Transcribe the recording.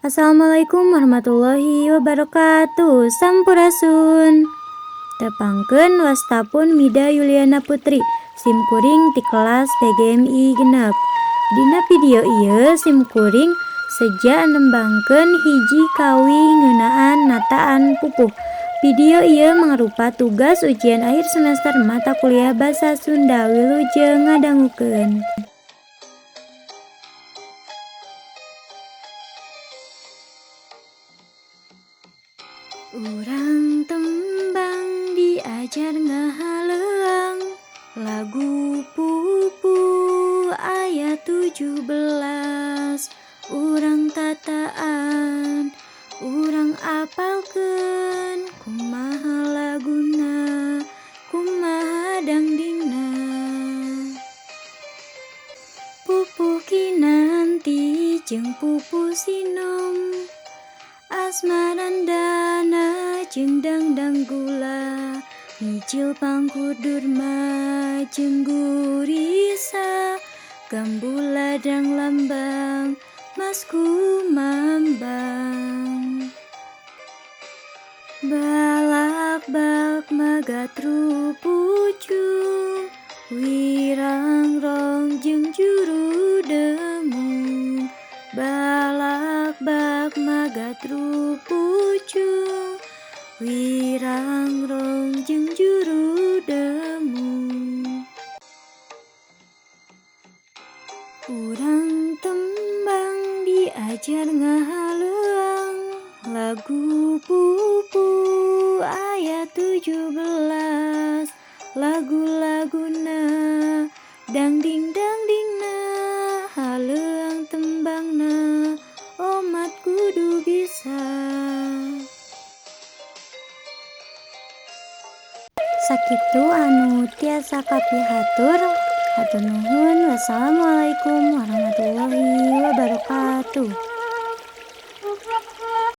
Assalamualaikum warahmatullahi wabarakatuh. Sampurasun. Tepangkeun wastapun Mida Yuliana Putri, simkuring ti kelas PGMI genep. Dina video ieu simkuring seja nembangkeun hiji kawi ngeunaan nataan pupuh. Video ieu mangrupa tugas ujian akhir semester mata kuliah Basa Sunda. Wilujeng ngadangukeun. Urang tembang diajar ngahaleuang lagu pupu ayat 17. Urang tataan, urang apalkeun kumaha laguna, kumaha dangdingna. Pupu kinanti jeung pupu sinom, asmarandana jeung dangdang gula, micil pangkudur mah jeung gurisa, gambuladang lambang mas kumambang. Balak-bak magatru pucung, wirangrong jeung juru demung. Balak-bak magatru pucung, wirangrong jeung juru demung. Urang tembang diajar ngahaleuang lagu pupu ayat 17. Lagu-laguna dangding-dangdingna, haleuang tembangna omat kudu bisa. Sakitu anu tiasa kapihatur. Hatur nuhun. Wassalamualaikum warahmatullahi wabarakatuh.